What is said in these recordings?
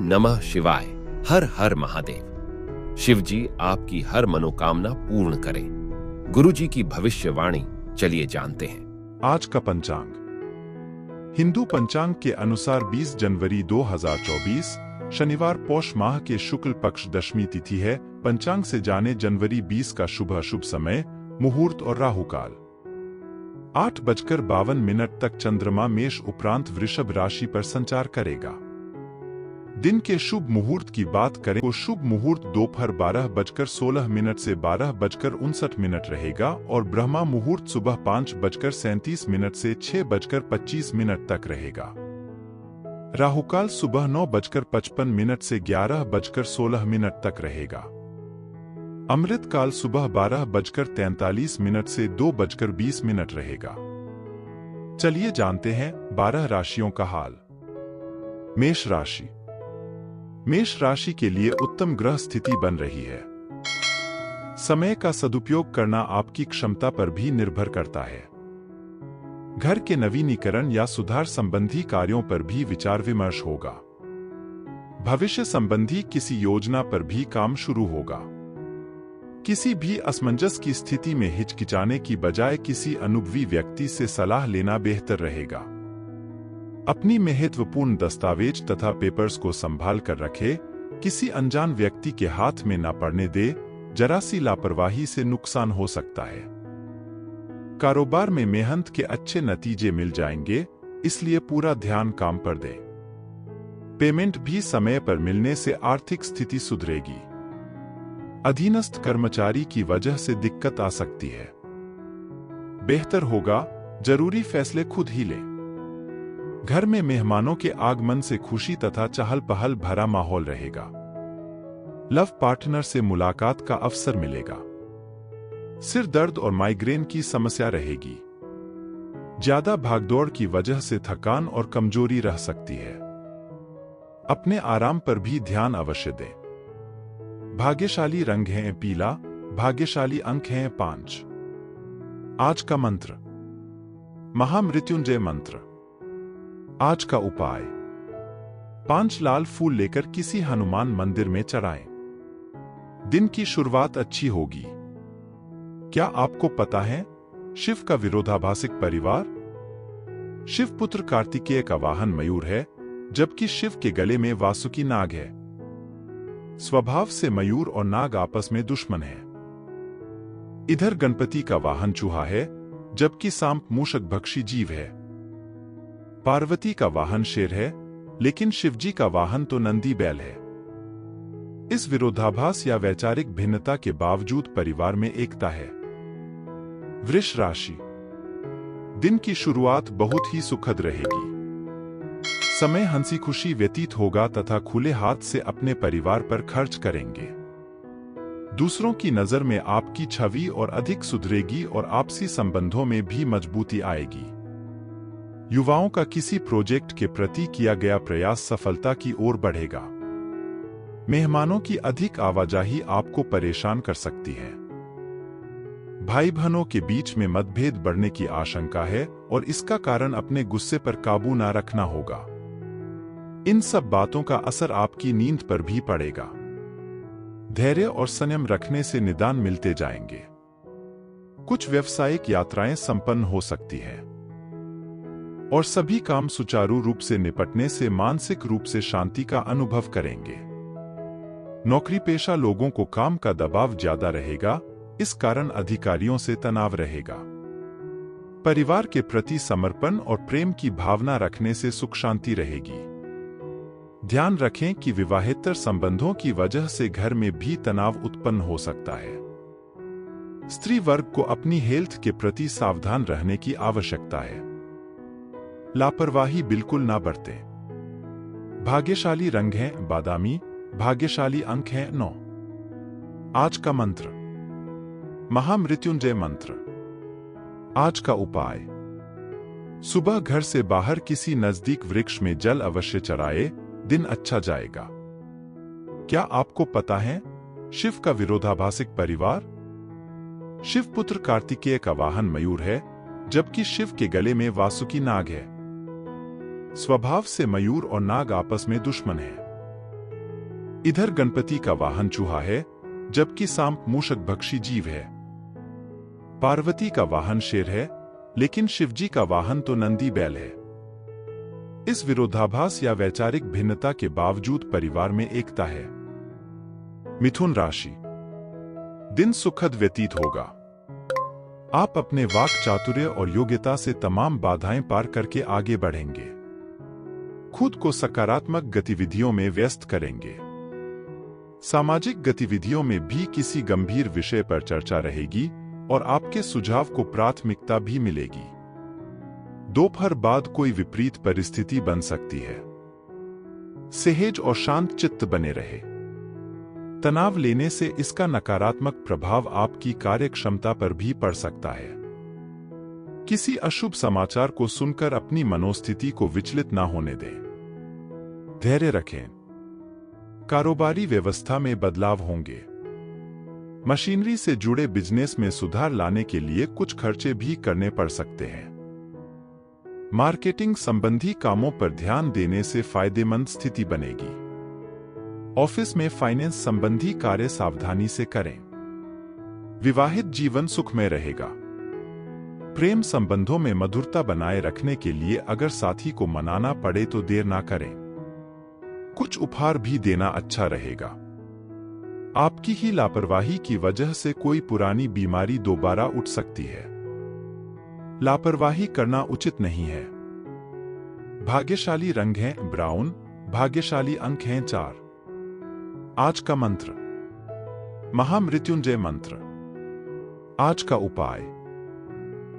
नमः शिवाय। हर हर महादेव। शिव जी आपकी हर मनोकामना पूर्ण करें। गुरु जी की भविष्यवाणी चलिए जानते हैं। आज का पंचांग। हिंदू पंचांग के अनुसार 20 जनवरी 2024 शनिवार पौष माह के शुक्ल पक्ष दशमी तिथि है। पंचांग से जाने जनवरी 20 का शुभ समय, मुहूर्त और राहु काल। 8:52 तक चंद्रमा मेष उपरांत वृषभ राशि पर संचार करेगा। दिन के शुभ मुहूर्त की बात करें तो शुभ मुहूर्त दोपहर 12:16 से 12:59 रहेगा और ब्रह्मा मुहूर्त सुबह 5:37 से 6:25 तक रहेगा। राहुकाल सुबह 9:55 से 11:16 तक रहेगा। अमृत काल सुबह 12:43 से 2:20 रहेगा। चलिए जानते हैं 12 राशियों का हाल। मेष राशि। मेष राशि के लिए उत्तम ग्रह स्थिति बन रही है। समय का सदुपयोग करना आपकी क्षमता पर भी निर्भर करता है। घर के नवीनीकरण या सुधार संबंधी कार्यों पर भी विचार विमर्श होगा। भविष्य संबंधी किसी योजना पर भी काम शुरू होगा। किसी भी असमंजस की स्थिति में हिचकिचाने की बजाय किसी अनुभवी व्यक्ति से सलाह लेना बेहतर रहेगा। अपनी महत्वपूर्ण दस्तावेज तथा पेपर्स को संभाल कर रखें। किसी अनजान व्यक्ति के हाथ में न पड़ने दे। जरा सी लापरवाही से नुकसान हो सकता है। कारोबार में मेहनत के अच्छे नतीजे मिल जाएंगे, इसलिए पूरा ध्यान काम पर दें। पेमेंट भी समय पर मिलने से आर्थिक स्थिति सुधरेगी। अधीनस्थ कर्मचारी की वजह से दिक्कत आ सकती है। बेहतर होगा जरूरी फैसले खुद ही लें। घर में मेहमानों के आगमन से खुशी तथा चहल पहल भरा माहौल रहेगा। लव पार्टनर से मुलाकात का अवसर मिलेगा। सिर दर्द और माइग्रेन की समस्या रहेगी। ज्यादा भागदौड़ की वजह से थकान और कमजोरी रह सकती है। अपने आराम पर भी ध्यान अवश्य दें। भाग्यशाली रंग है पीला। भाग्यशाली अंक हैं 5। आज का मंत्र महामृत्युंजय मंत्र। आज का उपाय 5 लाल फूल लेकर किसी हनुमान मंदिर में चढ़ाएं। दिन की शुरुआत अच्छी होगी। क्या आपको पता है शिव का विरोधाभासिक परिवार? शिवपुत्र कार्तिकेय का वाहन मयूर है, जबकि शिव के गले में वासुकी नाग है। स्वभाव से मयूर और नाग आपस में दुश्मन है। इधर गणपति का वाहन चूहा है, जबकि सांप मूषकभक्षी जीव है। पार्वती का वाहन शेर है, लेकिन शिवजी का वाहन तो नंदी बैल है। इस विरोधाभास या वैचारिक भिन्नता के बावजूद परिवार में एकता है। वृष राशि। दिन की शुरुआत बहुत ही सुखद रहेगी। समय हंसी खुशी व्यतीत होगा तथा खुले हाथ से अपने परिवार पर खर्च करेंगे। दूसरों की नजर में आपकी छवि और अधिक सुधरेगी और आपसी संबंधों में भी मजबूती आएगी। युवाओं का किसी प्रोजेक्ट के प्रति किया गया प्रयास सफलता की ओर बढ़ेगा। मेहमानों की अधिक आवाजाही आपको परेशान कर सकती है। भाई बहनों के बीच में मतभेद बढ़ने की आशंका है और इसका कारण अपने गुस्से पर काबू न रखना होगा। इन सब बातों का असर आपकी नींद पर भी पड़ेगा। धैर्य और संयम रखने से निदान मिलते जाएंगे। कुछ व्यावसायिक यात्राएं संपन्न हो सकती है और सभी काम सुचारू रूप से निपटने से मानसिक रूप से शांति का अनुभव करेंगे। नौकरी पेशा लोगों को काम का दबाव ज्यादा रहेगा, इस कारण अधिकारियों से तनाव रहेगा। परिवार के प्रति समर्पण और प्रेम की भावना रखने से सुख शांति रहेगी। ध्यान रखें कि विवाहेतर संबंधों की वजह से घर में भी तनाव उत्पन्न हो सकता है। स्त्री वर्ग को अपनी हेल्थ के प्रति सावधान रहने की आवश्यकता है। लापरवाही बिल्कुल ना बरतें। भाग्यशाली रंग है बादामी। भाग्यशाली अंक है 9। आज का मंत्र महामृत्युंजय मंत्र। आज का उपाय सुबह घर से बाहर किसी नजदीक वृक्ष में जल अवश्य चढ़ाए। दिन अच्छा जाएगा। क्या आपको पता है शिव का विरोधाभासिक परिवार? शिवपुत्र कार्तिकेय का वाहन मयूर है, जबकि शिव के गले में वासुकी नाग है। स्वभाव से मयूर और नाग आपस में दुश्मन है। इधर गणपति का वाहन चूहा है, जबकि सांप मूषक भक्षी जीव है। पार्वती का वाहन शेर है, लेकिन शिवजी का वाहन तो नंदी बैल है। इस विरोधाभास या वैचारिक भिन्नता के बावजूद परिवार में एकता है। मिथुन राशि। दिन सुखद व्यतीत होगा। आप अपने वाक चातुर्य और योग्यता से तमाम बाधाएं पार करके आगे बढ़ेंगे। खुद को सकारात्मक गतिविधियों में व्यस्त करेंगे। सामाजिक गतिविधियों में भी किसी गंभीर विषय पर चर्चा रहेगी और आपके सुझाव को प्राथमिकता भी मिलेगी। दोपहर बाद कोई विपरीत परिस्थिति बन सकती है। सहेज और शांत चित्त बने रहे। तनाव लेने से इसका नकारात्मक प्रभाव आपकी कार्यक्षमता पर भी पड़ सकता है। किसी अशुभ समाचार को सुनकर अपनी मनोस्थिति को विचलित ना होने दें। धैर्य रखें। कारोबारी व्यवस्था में बदलाव होंगे। मशीनरी से जुड़े बिजनेस में सुधार लाने के लिए कुछ खर्चे भी करने पड़ सकते हैं। मार्केटिंग संबंधी कामों पर ध्यान देने से फायदेमंद स्थिति बनेगी। ऑफिस में फाइनेंस संबंधी कार्य सावधानी से करें। विवाहित जीवन सुखमय रहेगा। प्रेम संबंधों में मधुरता बनाए रखने के लिए अगर साथी को मनाना पड़े तो देर ना करें। कुछ उपहार भी देना अच्छा रहेगा। आपकी ही लापरवाही की वजह से कोई पुरानी बीमारी दोबारा उठ सकती है। लापरवाही करना उचित नहीं है। भाग्यशाली रंग है ब्राउन। भाग्यशाली अंक हैं 4। आज का मंत्र, महामृत्युंजय मंत्र। आज का उपाय,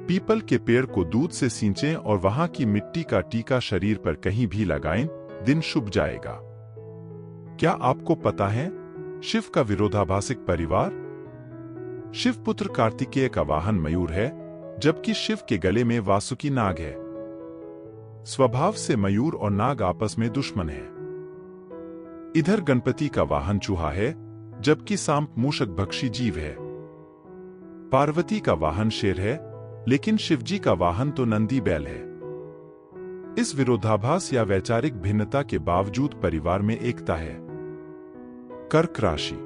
पीपल के पेड़ को दूध से सींचें और वहां की मिट्टी का टीका शरीर पर कहीं भी लगाएं, दिन शुभ जाएगा। क्या आपको पता है शिव का विरोधाभासिक परिवार? शिवपुत्र कार्तिकेय का वाहन मयूर है, जबकि शिव के गले में वासुकी नाग है। स्वभाव से मयूर और नाग आपस में दुश्मन है। इधर गणपति का वाहन चूहा है, जबकि सांप मूषक भक्षी जीव है। पार्वती का वाहन शेर है, लेकिन शिवजी का वाहन तो नंदी बैल है। इस विरोधाभास या वैचारिक भिन्नता के बावजूद परिवार में एकता है। कर्क राशि।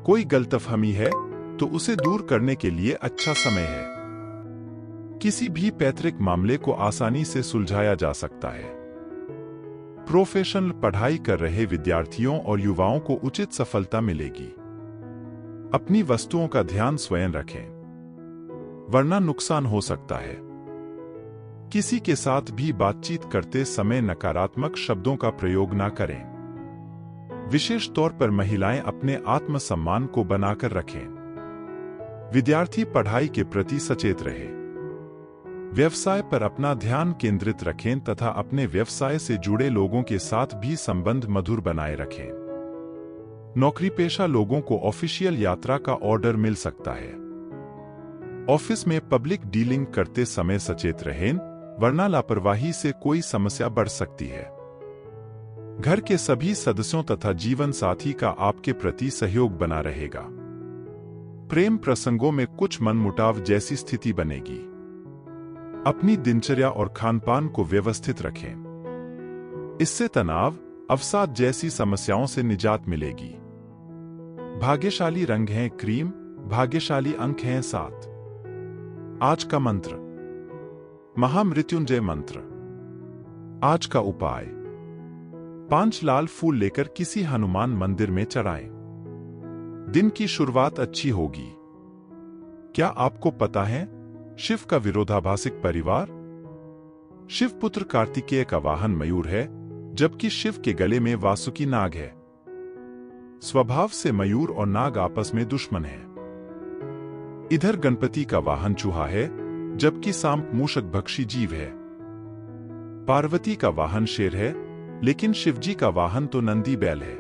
कोई गलतफहमी है तो उसे दूर करने के लिए अच्छा समय है। किसी भी पैतृक मामले को आसानी से सुलझाया जा सकता है। प्रोफेशनल पढ़ाई कर रहे विद्यार्थियों और युवाओं को उचित सफलता मिलेगी। अपनी वस्तुओं का ध्यान स्वयं रखें, वरना नुकसान हो सकता है। किसी के साथ भी बातचीत करते समय नकारात्मक शब्दों का प्रयोग ना करें। विशेष तौर पर महिलाएं अपने आत्मसम्मान को बनाकर रखें। विद्यार्थी पढ़ाई के प्रति सचेत रहे। व्यवसाय पर अपना ध्यान केंद्रित रखें तथा अपने व्यवसाय से जुड़े लोगों के साथ भी संबंध मधुर बनाए रखें। नौकरीपेशा लोगों को ऑफिशियल यात्रा का ऑर्डर मिल सकता है। ऑफिस में पब्लिक डीलिंग करते समय सचेत रहें, वरना लापरवाही से कोई समस्या बढ़ सकती है। घर के सभी सदस्यों तथा जीवन साथी का आपके प्रति सहयोग बना रहेगा। प्रेम प्रसंगों में कुछ मनमुटाव जैसी स्थिति बनेगी। अपनी दिनचर्या और खानपान को व्यवस्थित रखें। इससे तनाव, अवसाद जैसी समस्याओं से निजात मिलेगी। भाग्यशाली रंग है क्रीम। भाग्यशाली अंक हैं 7। आज का मंत्र, महामृत्युंजय मंत्र। आज का उपाय, 5 लाल फूल लेकर किसी हनुमान मंदिर में चढ़ाएं। दिन की शुरुआत अच्छी होगी। क्या आपको पता है शिव का विरोधाभासिक परिवार? शिवपुत्र कार्तिकेय का वाहन मयूर है, जबकि शिव के गले में वासुकी नाग है। स्वभाव से मयूर और नाग आपस में दुश्मन है। इधर गणपति का वाहन चूहा है, जबकि सांप मूषक भक्षी जीव है। पार्वती का वाहन शेर है, लेकिन शिवजी का वाहन तो नंदी बैल है।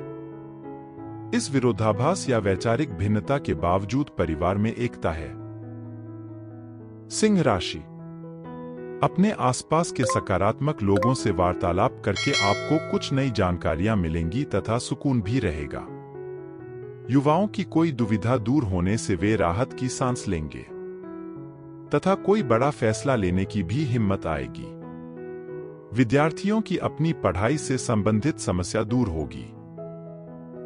इस विरोधाभास या वैचारिक भिन्नता के बावजूद परिवार में एकता है। सिंह राशि। अपने आसपास के सकारात्मक लोगों से वार्तालाप करके आपको कुछ नई जानकारियां मिलेंगी तथा सुकून भी रहेगा। युवाओं की कोई दुविधा दूर होने से वे राहत की सांस लेंगे तथा कोई बड़ा फैसला लेने की भी हिम्मत आएगी। विद्यार्थियों की अपनी पढ़ाई से संबंधित समस्या दूर होगी।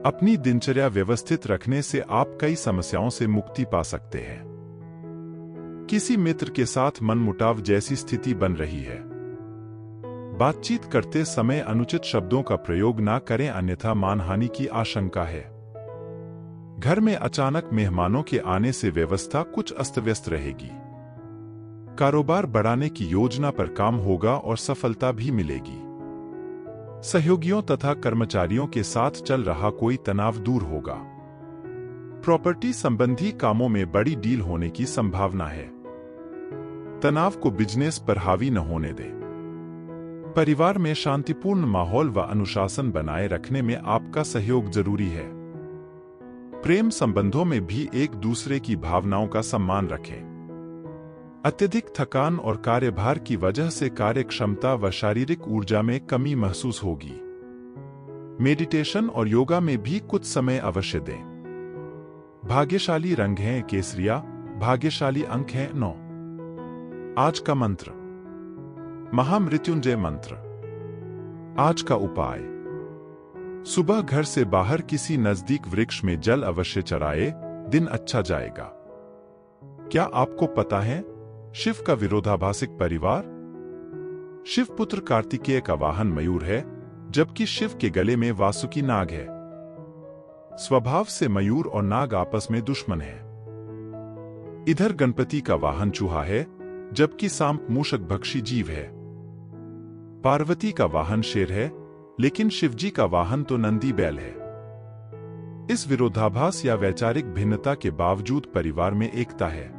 अपनी दिनचर्या व्यवस्थित रखने से आप कई समस्याओं से मुक्ति पा सकते हैं। किसी मित्र के साथ मनमुटाव जैसी स्थिति बन रही है। बातचीत करते समय अनुचित शब्दों का प्रयोग ना करें, अन्यथा मानहानि की आशंका है। घर में अचानक मेहमानों के आने से व्यवस्था कुछ अस्त-व्यस्त रहेगी। कारोबार बढ़ाने की योजना पर काम होगा और सफलता भी मिलेगी। सहयोगियों तथा कर्मचारियों के साथ चल रहा कोई तनाव दूर होगा। प्रॉपर्टी संबंधी कामों में बड़ी डील होने की संभावना है। तनाव को बिजनेस पर हावी न होने दें। परिवार में शांतिपूर्ण माहौल व अनुशासन बनाए रखने में आपका सहयोग जरूरी है। प्रेम संबंधों में भी एक दूसरे की भावनाओं का सम्मान रखें। अत्यधिक थकान और कार्यभार की वजह से कार्य क्षमता व शारीरिक ऊर्जा में कमी महसूस होगी। मेडिटेशन और योगा में भी कुछ समय अवश्य दें। भाग्यशाली रंग हैं केसरिया, भाग्यशाली अंक हैं 9। आज का मंत्र, महामृत्युंजय मंत्र। आज का उपाय, सुबह घर से बाहर किसी नजदीक वृक्ष में जल अवश्य चढ़ाए, दिन अच्छा जाएगा। क्या आपको पता है शिव का विरोधाभासिक परिवार? शिवपुत्र कार्तिकेय का वाहन मयूर है, जबकि शिव के गले में वासुकी नाग है। स्वभाव से मयूर और नाग आपस में दुश्मन है। इधर गणपति का वाहन चूहा है, जबकि सांप मूषक भक्षी जीव है। पार्वती का वाहन शेर है, लेकिन शिवजी का वाहन तो नंदी बैल है। इस विरोधाभास या वैचारिक भिन्नता के बावजूद परिवार में एकता है।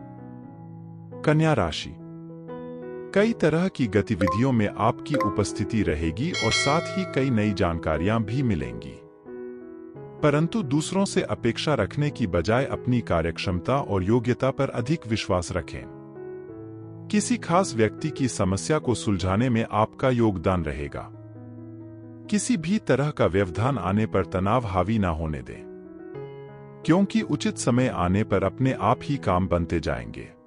कन्या राशि, कई तरह की गतिविधियों में आपकी उपस्थिति रहेगी और साथ ही कई नई जानकारियां भी मिलेंगी। परंतु दूसरों से अपेक्षा रखने की बजाय अपनी कार्यक्षमता और योग्यता पर अधिक विश्वास रखें। किसी खास व्यक्ति की समस्या को सुलझाने में आपका योगदान रहेगा। किसी भी तरह का व्यवधान आने पर तनाव हावी ना होने दें, क्योंकि उचित समय आने पर अपने आप ही काम बनते जाएंगे।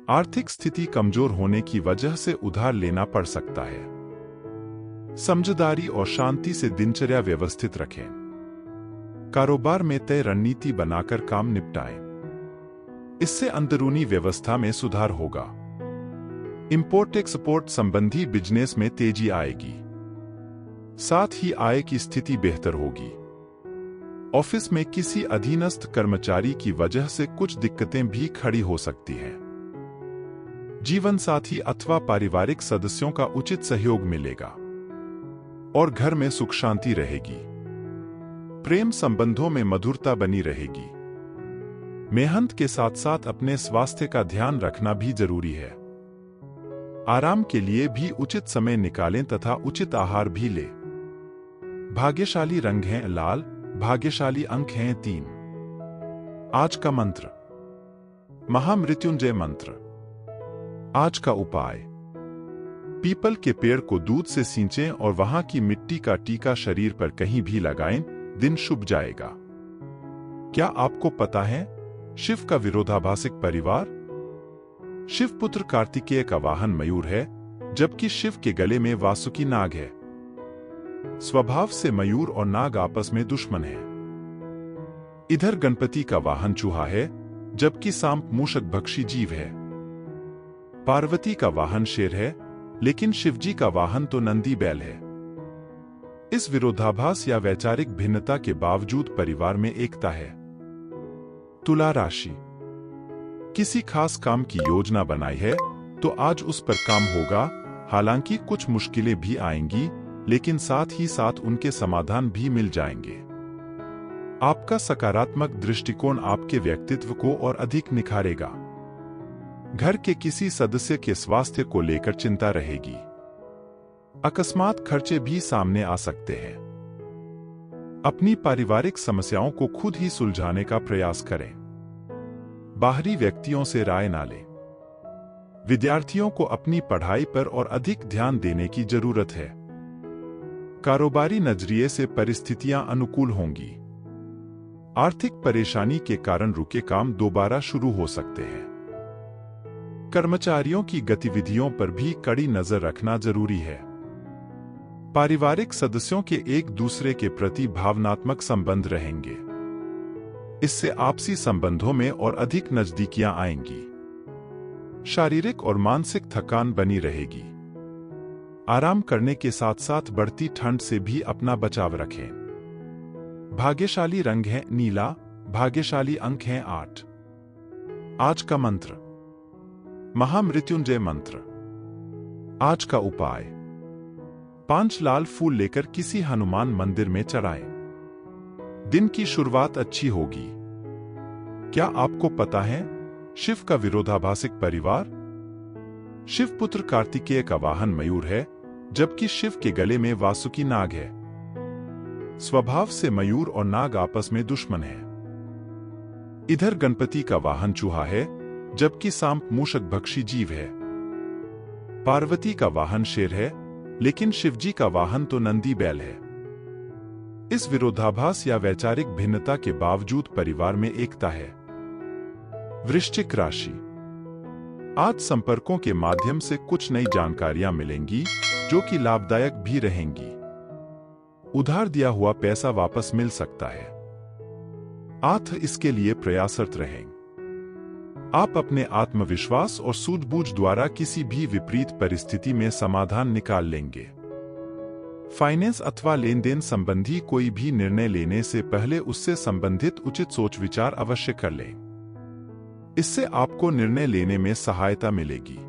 आर्थिक स्थिति कमजोर होने की वजह से उधार लेना पड़ सकता है। समझदारी और शांति से दिनचर्या व्यवस्थित रखें। कारोबार में तय रणनीति बनाकर काम निपटाएं। इससे अंदरूनी व्यवस्था में सुधार होगा। इंपोर्ट एक्सपोर्ट संबंधी बिजनेस में तेजी आएगी। साथ ही आय की स्थिति बेहतर होगी। ऑफिस में किसी अधीनस्थ कर्मचारी की वजह से कुछ दिक्कतें भी खड़ी हो सकती हैं। जीवन साथी अथवा पारिवारिक सदस्यों का उचित सहयोग मिलेगा और घर में सुख शांति रहेगी। प्रेम संबंधों में मधुरता बनी रहेगी। मेहनत के साथ साथ अपने स्वास्थ्य का ध्यान रखना भी जरूरी है। आराम के लिए भी उचित समय निकालें तथा उचित आहार भी लें। भाग्यशाली रंग हैं लाल, भाग्यशाली अंक हैं 3। आज का मंत्र, महामृत्युंजय मंत्र। आज का उपाय, पीपल के पेड़ को दूध से सींचें और वहां की मिट्टी का टीका शरीर पर कहीं भी लगाएं, दिन शुभ जाएगा। क्या आपको पता है शिव का विरोधाभासिक परिवार? शिवपुत्र कार्तिकेय का वाहन मयूर है, जबकि शिव के गले में वासुकी नाग है। स्वभाव से मयूर और नाग आपस में दुश्मन है। इधर गणपति का वाहन चूहा है, जबकि सांप मूषक भक्षी जीव है। पार्वती का वाहन शेर है, लेकिन शिवजी का वाहन तो नंदी बैल है। इस विरोधाभास या वैचारिक भिन्नता के बावजूद परिवार में एकता है। तुला राशि, किसी खास काम की योजना बनाई है तो आज उस पर काम होगा। हालांकि कुछ मुश्किलें भी आएंगी, लेकिन साथ ही साथ उनके समाधान भी मिल जाएंगे। आपका सकारात्मक दृष्टिकोण आपके व्यक्तित्व को और अधिक निखारेगा। घर के किसी सदस्य के स्वास्थ्य को लेकर चिंता रहेगी। अकस्मात खर्चे भी सामने आ सकते हैं। अपनी पारिवारिक समस्याओं को खुद ही सुलझाने का प्रयास करें। बाहरी व्यक्तियों से राय ना लें। विद्यार्थियों को अपनी पढ़ाई पर और अधिक ध्यान देने की जरूरत है। कारोबारी नजरिए से परिस्थितियां अनुकूल होंगी। आर्थिक परेशानी के कारण रुके काम दोबारा शुरू हो सकते हैं। कर्मचारियों की गतिविधियों पर भी कड़ी नजर रखना जरूरी है। पारिवारिक सदस्यों के एक दूसरे के प्रति भावनात्मक संबंध रहेंगे। इससे आपसी संबंधों में और अधिक नजदीकियां आएंगी। शारीरिक और मानसिक थकान बनी रहेगी। आराम करने के साथ साथ बढ़ती ठंड से भी अपना बचाव रखें। भाग्यशाली रंग है नीला, भाग्यशाली अंक हैं 8। आज का मंत्र, महामृत्युंजय मंत्र। आज का उपाय, 5 लाल फूल लेकर किसी हनुमान मंदिर में चढ़ाएं। दिन की शुरुआत अच्छी होगी। क्या आपको पता है शिव का विरोधाभासिक परिवार? शिवपुत्र कार्तिकेय का वाहन मयूर है, जबकि शिव के गले में वासुकी नाग है। स्वभाव से मयूर और नाग आपस में दुश्मन है। इधर गणपति का वाहन चूहा है, जबकि सांप मूषक भक्षी जीव है। पार्वती का वाहन शेर है, लेकिन शिवजी का वाहन तो नंदी बैल है। इस विरोधाभास या वैचारिक भिन्नता के बावजूद परिवार में एकता है। वृश्चिक राशि, आज संपर्कों के माध्यम से कुछ नई जानकारियां मिलेंगी जो कि लाभदायक भी रहेंगी। उधार दिया हुआ पैसा वापस मिल सकता है। आप इसके लिए प्रयासरत रहें। आप अपने आत्मविश्वास और सूझबूझ द्वारा किसी भी विपरीत परिस्थिति में समाधान निकाल लेंगे। फाइनेंस अथवा लेन देन संबंधी कोई भी निर्णय लेने से पहले उससे संबंधित उचित सोच विचार अवश्य कर लें। इससे आपको निर्णय लेने में सहायता मिलेगी।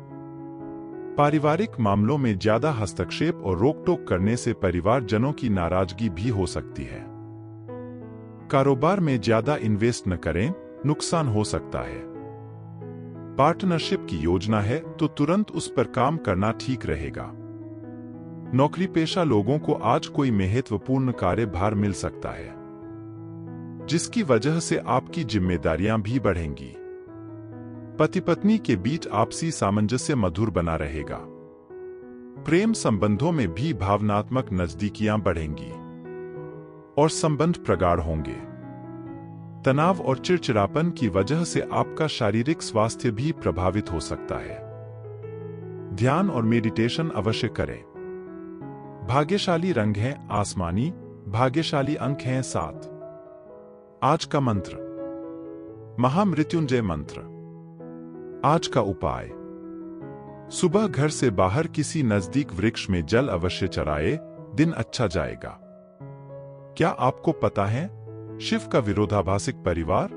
पारिवारिक मामलों में ज्यादा हस्तक्षेप और रोक-टोक करने से परिवारजनों की नाराजगी भी हो सकती है। कारोबार में ज्यादा इन्वेस्ट न करें, नुकसान हो सकता है। पार्टनरशिप की योजना है तो तुरंत उस पर काम करना ठीक रहेगा। नौकरी पेशा लोगों को आज कोई महत्वपूर्ण कार्यभार मिल सकता है, जिसकी वजह से आपकी जिम्मेदारियां भी बढ़ेंगी। पति पत्नी के बीच आपसी सामंजस्य मधुर बना रहेगा। प्रेम संबंधों में भी भावनात्मक नजदीकियां बढ़ेंगी और संबंध प्रगाढ़ होंगे। तनाव और चिड़चिड़ापन की वजह से आपका शारीरिक स्वास्थ्य भी प्रभावित हो सकता है। ध्यान और मेडिटेशन अवश्य करें। भाग्यशाली रंग है आसमानी, भाग्यशाली अंक हैं 7। आज का मंत्र, महामृत्युंजय मंत्र। आज का उपाय, सुबह घर से बाहर किसी नजदीक वृक्ष में जल अवश्य चढ़ाए, दिन अच्छा जाएगा। क्या आपको पता है शिव का विरोधाभासिक परिवार?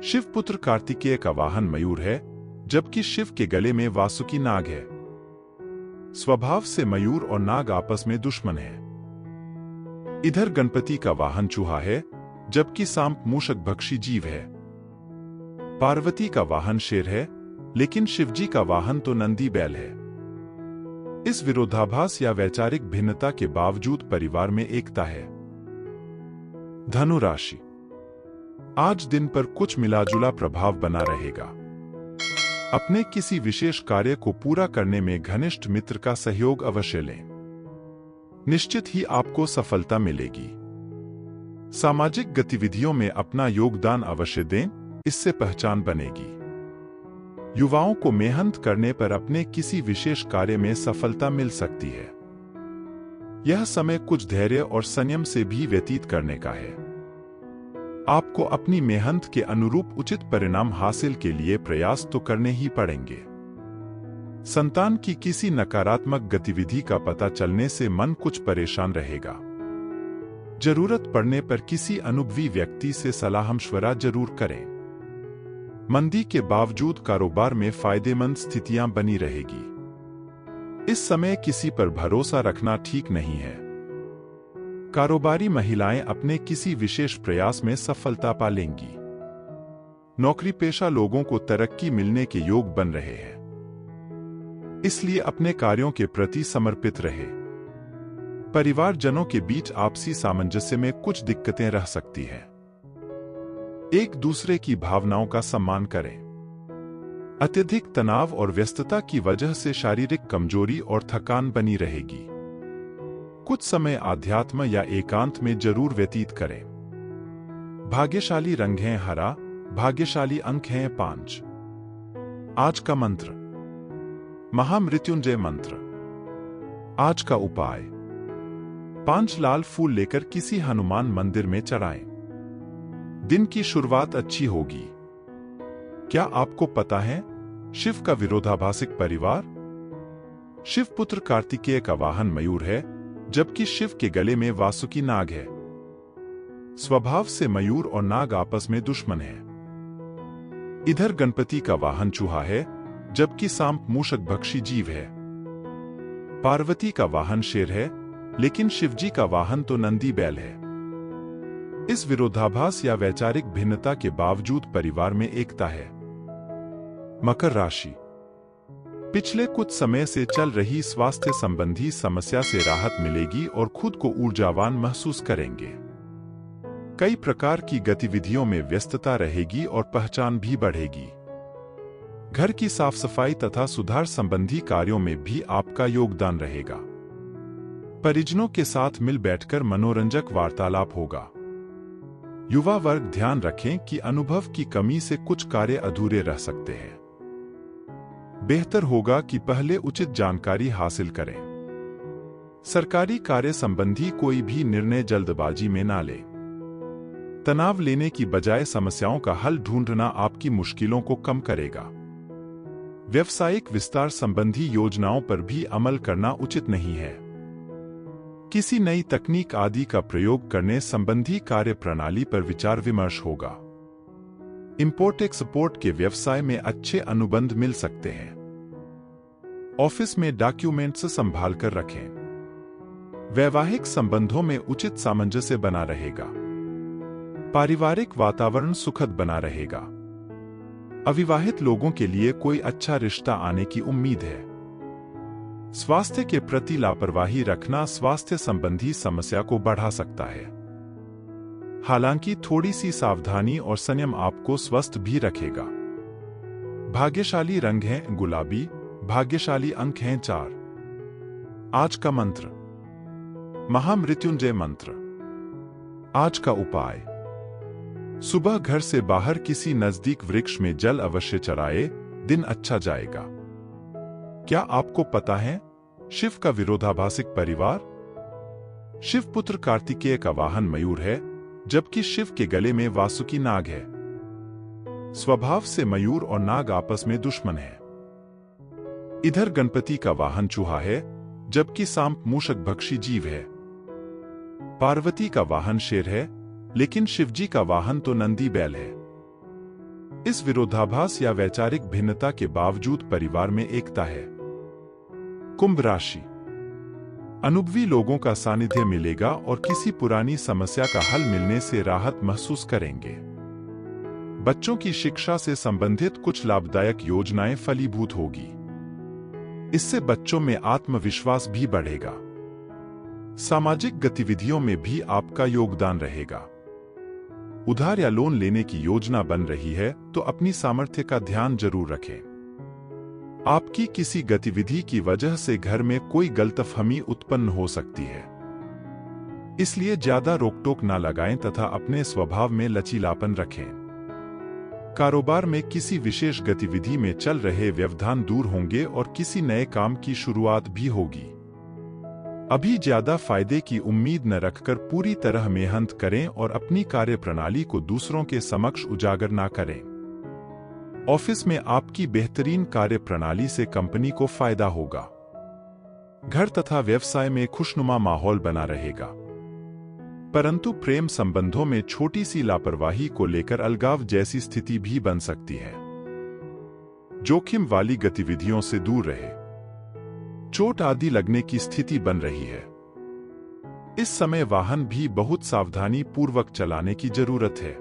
शिवपुत्र कार्तिकेय का वाहन मयूर है, जबकि शिव के गले में वासुकी नाग है। स्वभाव से मयूर और नाग आपस में दुश्मन है। इधर गणपति का वाहन चूहा है, जबकि सांप मूषक भक्षी जीव है। पार्वती का वाहन शेर है, लेकिन शिवजी का वाहन तो नंदी बैल है। इस विरोधाभास या वैचारिक भिन्नता के बावजूद परिवार में एकता है। धनु राशि, आज दिन पर कुछ मिलाजुला प्रभाव बना रहेगा। अपने किसी विशेष कार्य को पूरा करने में घनिष्ठ मित्र का सहयोग अवश्य लें। निश्चित ही आपको सफलता मिलेगी। सामाजिक गतिविधियों में अपना योगदान अवश्य दें, इससे पहचान बनेगी। युवाओं को मेहनत करने पर अपने किसी विशेष कार्य में सफलता मिल सकती है। यह समय कुछ धैर्य और संयम से भी व्यतीत करने का है। आपको अपनी मेहनत के अनुरूप उचित परिणाम हासिल के लिए प्रयास तो करने ही पड़ेंगे। संतान की किसी नकारात्मक गतिविधि का पता चलने से मन कुछ परेशान रहेगा। जरूरत पड़ने पर किसी अनुभवी व्यक्ति से सलाह-मशवरा जरूर करें। मंदी के बावजूद कारोबार में फायदेमंद स्थितियां बनी रहेगी। इस समय किसी पर भरोसा रखना ठीक नहीं है। कारोबारी महिलाएं अपने किसी विशेष प्रयास में सफलता पा लेंगी। नौकरी पेशा लोगों को तरक्की मिलने के योग बन रहे हैं, इसलिए अपने कार्यों के प्रति समर्पित रहे। परिवारजनों के बीच आपसी सामंजस्य में कुछ दिक्कतें रह सकती हैं। एक दूसरे की भावनाओं का सम्मान करें। अत्यधिक तनाव और व्यस्तता की वजह से शारीरिक कमजोरी और थकान बनी रहेगी। कुछ समय आध्यात्म या एकांत में जरूर व्यतीत करें। भाग्यशाली रंग है हरा, भाग्यशाली अंक हैं 5। आज का मंत्र, महामृत्युंजय मंत्र। आज का उपाय, 5 लाल फूल लेकर किसी हनुमान मंदिर में चढ़ाएं। दिन की शुरुआत अच्छी होगी। क्या आपको पता है शिव का विरोधाभासिक परिवार? शिवपुत्र कार्तिकेय का वाहन मयूर है, जबकि शिव के गले में वासुकी नाग है। स्वभाव से मयूर और नाग आपस में दुश्मन है। इधर गणपति का वाहन चूहा है, जबकि सांप मूषक भक्षी जीव है। पार्वती का वाहन शेर है, लेकिन शिवजी का वाहन तो नंदी बैल है। इस विरोधाभास या वैचारिक भिन्नता के बावजूद परिवार में एकता है। मकर राशि। पिछले कुछ समय से चल रही स्वास्थ्य संबंधी समस्या से राहत मिलेगी और खुद को ऊर्जावान महसूस करेंगे। कई प्रकार की गतिविधियों में व्यस्तता रहेगी और पहचान भी बढ़ेगी। घर की साफ सफाई तथा सुधार संबंधी कार्यों में भी आपका योगदान रहेगा। परिजनों के साथ मिल बैठकर मनोरंजक वार्तालाप होगा। युवा वर्ग ध्यान रखें कि अनुभव की कमी से कुछ कार्य अधूरे रह सकते हैं। बेहतर होगा कि पहले उचित जानकारी हासिल करें। सरकारी कार्य संबंधी कोई भी निर्णय जल्दबाजी में ना लें। तनाव लेने की बजाय समस्याओं का हल ढूंढना आपकी मुश्किलों को कम करेगा। व्यावसायिक विस्तार संबंधी योजनाओं पर भी अमल करना उचित नहीं है। किसी नई तकनीक आदि का प्रयोग करने संबंधी कार्य प्रणाली पर विचार विमर्श होगा। इंपोर्ट एक्सपोर्ट के व्यवसाय में अच्छे अनुबंध मिल सकते हैं। ऑफिस में डॉक्यूमेंट्स संभाल कर रखें। वैवाहिक संबंधों में उचित सामंजस्य बना रहेगा। पारिवारिक वातावरण सुखद बना रहेगा। अविवाहित लोगों के लिए कोई अच्छा रिश्ता आने की उम्मीद है। स्वास्थ्य के प्रति लापरवाही रखना स्वास्थ्य संबंधी समस्या को बढ़ा सकता है। हालांकि थोड़ी सी सावधानी और संयम आपको स्वस्थ भी रखेगा। भाग्यशाली रंग है गुलाबी, भाग्यशाली अंक हैं 4। आज का मंत्र महामृत्युंजय मंत्र। आज का उपाय सुबह घर से बाहर किसी नजदीक वृक्ष में जल अवश्य चढ़ाए, दिन अच्छा जाएगा। क्या आपको पता है शिव का विरोधाभासिक परिवार? शिवपुत्र कार्तिकेय का वाहन मयूर है, जबकि शिव के गले में वासुकी नाग है। स्वभाव से मयूर और नाग आपस में दुश्मन है। इधर गणपति का वाहन चूहा है, जबकि सांप मूषक भक्षी जीव है। पार्वती का वाहन शेर है, लेकिन शिवजी का वाहन तो नंदी बैल है। इस विरोधाभास या वैचारिक भिन्नता के बावजूद परिवार में एकता है। कुंभ राशि। अनुभवी लोगों का सानिध्य मिलेगा और किसी पुरानी समस्या का हल मिलने से राहत महसूस करेंगे। बच्चों की शिक्षा से संबंधित कुछ लाभदायक योजनाएं फलीभूत होगी। इससे बच्चों में आत्मविश्वास भी बढ़ेगा। सामाजिक गतिविधियों में भी आपका योगदान रहेगा। उधार या लोन लेने की योजना बन रही है तो अपनी सामर्थ्य का ध्यान जरूर रखें। आपकी किसी गतिविधि की वजह से घर में कोई गलतफहमी उत्पन्न हो सकती है, इसलिए ज्यादा रोकटोक ना लगाएं तथा अपने स्वभाव में लचीलापन रखें। कारोबार में किसी विशेष गतिविधि में चल रहे व्यवधान दूर होंगे और किसी नए काम की शुरुआत भी होगी। अभी ज्यादा फायदे की उम्मीद न रखकर पूरी तरह मेहनत करें और अपनी कार्य प्रणाली को दूसरों के समक्ष उजागर ना करें। ऑफिस में आपकी बेहतरीन कार्य प्रणाली से कंपनी को फायदा होगा। घर तथा व्यवसाय में खुशनुमा माहौल बना रहेगा, परंतु प्रेम संबंधों में छोटी सी लापरवाही को लेकर अलगाव जैसी स्थिति भी बन सकती है। जोखिम वाली गतिविधियों से दूर रहे। चोट आदि लगने की स्थिति बन रही है। इस समय वाहन भी बहुत सावधानी पूर्वक चलाने की जरूरत है।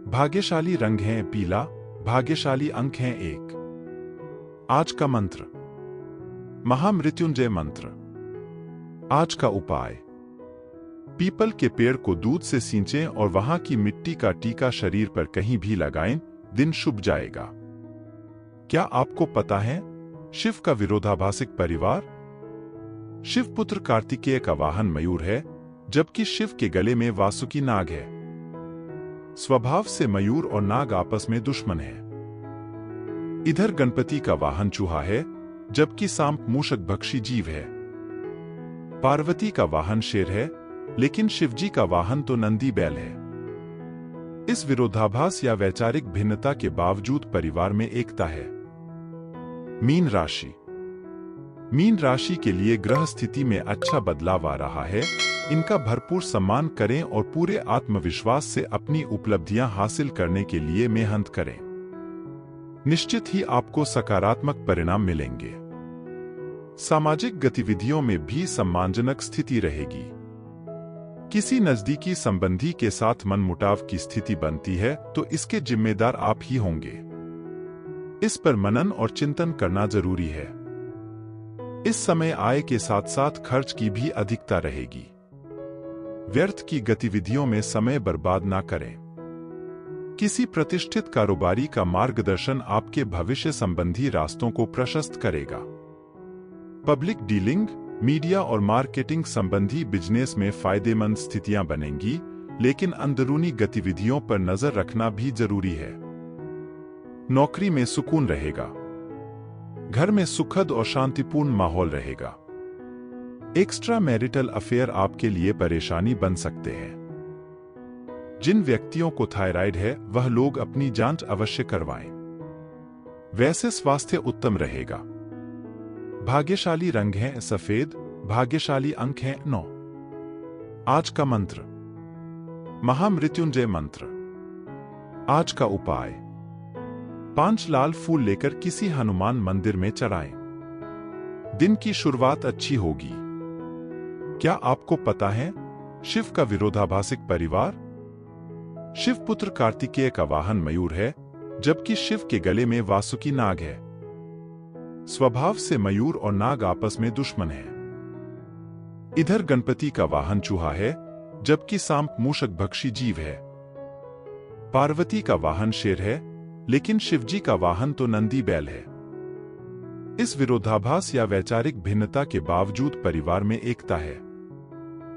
भाग्यशाली रंग है पीला, भाग्यशाली अंक हैं 1। आज का मंत्र महामृत्युंजय मंत्र। आज का उपाय पीपल के पेड़ को दूध से सींचें और वहां की मिट्टी का टीका शरीर पर कहीं भी लगाएं, दिन शुभ जाएगा। क्या आपको पता है शिव का विरोधाभासिक परिवार? शिवपुत्र कार्तिकेय का वाहन मयूर है, जबकि शिव के गले में वासुकी नाग है। स्वभाव से मयूर और नाग आपस में दुश्मन है। इधर गणपति का वाहन चूहा है, जबकि सांप मूषक भक्षी जीव है। पार्वती का वाहन शेर है, लेकिन शिवजी का वाहन तो नंदी बैल है। इस विरोधाभास या वैचारिक भिन्नता के बावजूद परिवार में एकता है। मीन राशि। मीन राशि के लिए ग्रह स्थिति में अच्छा बदलाव आ रहा है। इनका भरपूर सम्मान करें और पूरे आत्मविश्वास से अपनी उपलब्धियां हासिल करने के लिए मेहनत करें। निश्चित ही आपको सकारात्मक परिणाम मिलेंगे। सामाजिक गतिविधियों में भी सम्मानजनक स्थिति रहेगी। किसी नजदीकी संबंधी के साथ मनमुटाव की स्थिति बनती है तो इसके जिम्मेदार आप ही होंगे। इस पर मनन और चिंतन करना जरूरी है। इस समय आय के साथ साथ खर्च की भी अधिकता रहेगी। व्यर्थ की गतिविधियों में समय बर्बाद ना करें। किसी प्रतिष्ठित कारोबारी का मार्गदर्शन आपके भविष्य संबंधी रास्तों को प्रशस्त करेगा। पब्लिक डीलिंग, मीडिया और मार्केटिंग संबंधी बिजनेस में फायदेमंद स्थितियां बनेंगी, लेकिन अंदरूनी गतिविधियों पर नजर रखना भी जरूरी है। नौकरी में सुकून रहेगा। घर में सुखद और शांतिपूर्ण माहौल रहेगा। एक्स्ट्रा मैरिटल अफेयर आपके लिए परेशानी बन सकते हैं। जिन व्यक्तियों को थायराइड है वह लोग अपनी जांच अवश्य करवाएं। वैसे स्वास्थ्य उत्तम रहेगा। भाग्यशाली रंग है सफेद। भाग्यशाली अंक है 9। आज का मंत्र, महामृत्युंजय मंत्र। आज का उपाय, 5 लाल फूल लेकर किसी हनुमान मंदिर में चढ़ाएं। दिन की शुरुआत अच्छी होगी। क्या आपको पता है शिव का विरोधाभासिक परिवार? शिवपुत्र कार्तिकेय का वाहन मयूर है, जबकि शिव के गले में वासुकी नाग है। स्वभाव से मयूर और नाग आपस में दुश्मन हैं। इधर गणपति का वाहन चूहा है, जबकि सांप मूषक भक्षी जीव है। पार्वती का वाहन शेर है, लेकिन शिवजी का वाहन तो नंदी बैल है। इस विरोधाभास या वैचारिक भिन्नता के बावजूद परिवार में एकता है।